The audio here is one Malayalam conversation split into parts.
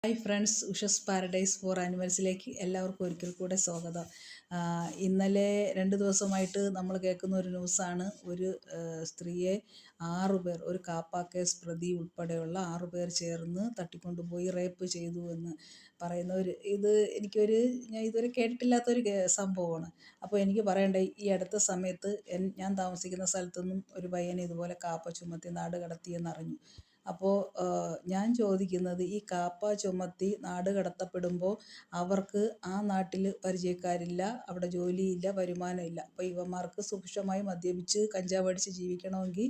ഹായ് ഫ്രണ്ട്സ്, ഉഷസ് പാരഡൈസ് ഫോർ ആനിമൽസിലേക്ക് എല്ലാവർക്കും ഒരിക്കൽ കൂടെ സ്വാഗതം. ഇന്നലെ 2 ദിവസമായിട്ട് നമ്മൾ കേൾക്കുന്ന ഒരു ന്യൂസാണ്. ഒരു സ്ത്രീയെ 6 പേർ, ഒരു കാപ്പ കേസ് പ്രതി ഉൾപ്പെടെയുള്ള 6 പേർ ചേർന്ന് തട്ടിക്കൊണ്ടുപോയി റേപ്പ് ചെയ്തു എന്ന് പറയുന്ന ഞാൻ ഇതുവരെ കേട്ടിട്ടില്ലാത്തൊരു സംഭവമാണ്. അപ്പോൾ എനിക്ക് പറയണ്ടേ, ഈ അടുത്ത സമയത്ത് ഞാൻ താമസിക്കുന്ന സ്ഥലത്തുനിന്നും ഒരു പയ്യനെ ഇതുപോലെ കാപ്പ ചുമത്തി നാട് കടത്തിയെന്നറിഞ്ഞു. അപ്പോൾ ഞാൻ ചോദിക്കുന്നത്, ഈ കാപ്പ ചുമത്തി നാട് കടത്തപ്പെടുമ്പോൾ അവർക്ക് ആ നാട്ടിൽ പരിചയക്കാരില്ല, അവിടെ ജോലിയില്ല, വരുമാനമില്ല. അപ്പോൾ ഇവന്മാർക്ക് സുഭിക്ഷമായി മദ്യപിച്ച് കഞ്ചാവ് അടിച്ച് ജീവിക്കണമെങ്കിൽ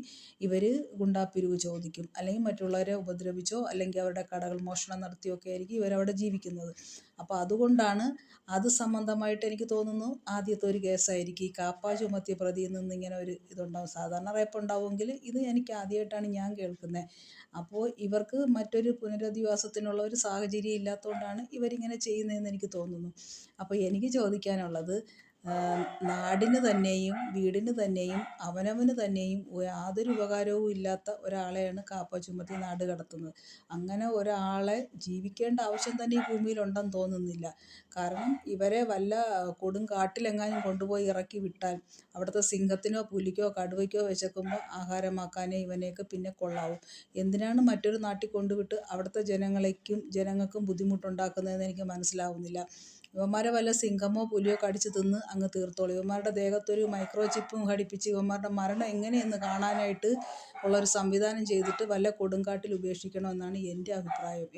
ഇവർ ഗുണ്ടാപ്പിരിവ് ചോദിക്കും, അല്ലെങ്കിൽ മറ്റുള്ളവരെ ഉപദ്രവിച്ചോ അല്ലെങ്കിൽ അവരുടെ കടകൾ മോഷണം നടത്തിയൊക്കെ ആയിരിക്കും ഇവരവിടെ ജീവിക്കുന്നത്. അപ്പോൾ അതുകൊണ്ടാണ് അത് സംബന്ധമായിട്ട് എനിക്ക് തോന്നുന്നു ആദ്യത്തെ ഒരു കേസായിരിക്കും ഈ കാപ്പ ചുമത്തിയ പ്രതിയിൽ നിന്ന് ഇങ്ങനെ ഒരു ഇതുണ്ടാവും. സാധാരണ റേപ്പ് ഉണ്ടാവുമെങ്കിൽ ഇത് എനിക്ക് ആദ്യമായിട്ടാണ് ഞാൻ കേൾക്കുന്നത്. അപ്പോൾ ഇവർക്ക് മറ്റൊരു പുനരധിവാസത്തിനുള്ള ഒരു സാഹചര്യം ഇല്ലാത്തതുകൊണ്ടാണ് ഇവരിങ്ങനെ ചെയ്യുന്നതെന്ന് എനിക്ക് തോന്നുന്നു. അപ്പോൾ എനിക്ക് ചോദിക്കാനുള്ളത്, നാടിന് തന്നെയും വീടിന് തന്നെയും അവനവന് തന്നെയും യാതൊരു ഉപകാരവും ഇല്ലാത്ത ഒരാളെയാണ് കാപ്പ ചുമത്തി നാട് കടത്തുന്നത്. അങ്ങനെ ഒരാളെ ജീവിക്കേണ്ട ആവശ്യം തന്നെ ഈ ഭൂമിയിലുണ്ടെന്ന് തോന്നുന്നില്ല. കാരണം ഇവരെ വല്ല കൊടുങ്കാട്ടിലെങ്ങാനും കൊണ്ടുപോയി ഇറക്കി വിട്ടാൽ അവിടുത്തെ സിംഹത്തിനോ പുലിക്കോ കടുവയ്ക്കോ വിശക്കുമ്പോൾ ആഹാരമാക്കാനേ ഇവനെയൊക്കെ പിന്നെ കൊള്ളാവും. എന്തിനാണ് മറ്റൊരു നാട്ടിൽ കൊണ്ടുവിട്ട് അവിടുത്തെ ജനങ്ങൾക്കും ബുദ്ധിമുട്ടുണ്ടാക്കുന്നതെന്ന് എനിക്ക് മനസ്സിലാവുന്നില്ല. ഇവന്മാരെ വല്ല സിംഹമോ പുലിയോ കടിച്ച് തിന്ന് അങ്ങ് തീർത്തോളും. ഇവന്മാരുടെ ദേഹത്തൊരു മൈക്രോ ചിപ്പും ഘടിപ്പിച്ച് ഇവന്മാരുടെ മരണം എങ്ങനെയെന്ന് കാണാനായിട്ട് ഉള്ളൊരു സംവിധാനം ചെയ്തിട്ട് വല്ല കൊടുങ്കാട്ടിൽ ഉപേക്ഷിക്കണമെന്നാണ് എൻ്റെ അഭിപ്രായം.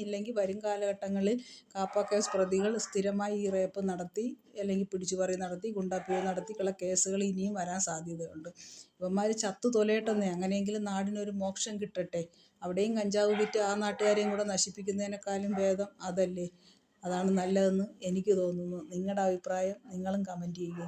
ഇല്ലെങ്കിൽ വരും കാലഘട്ടങ്ങളിൽ കാപ്പ കേസ് പ്രതികൾ സ്ഥിരമായി ഈ റേപ്പ് നടത്തി അല്ലെങ്കിൽ പിടിച്ചുപറി നടത്തി ഗുണ്ടാപ്പിരിവ് നടത്തിയുള്ള കേസുകൾ ഇനിയും വരാൻ സാധ്യതയുണ്ട്. ഇവന്മാർ ചത്തു തൊലയട്ടെന്നേ, അങ്ങനെയെങ്കിലും നാടിനൊരു മോക്ഷം കിട്ടട്ടെ. അവിടെയും കഞ്ചാവ് വിറ്റ് ആ നാട്ടുകാരെയും കൂടെ നശിപ്പിക്കുന്നതിനേക്കാളും ഭേദം അതല്ലേ. അതാണ് നല്ലതെന്ന് എനിക്ക് തോന്നുന്നു. നിങ്ങളുടെ അഭിപ്രായം നിങ്ങളും കമൻറ്റ് ചെയ്യുക.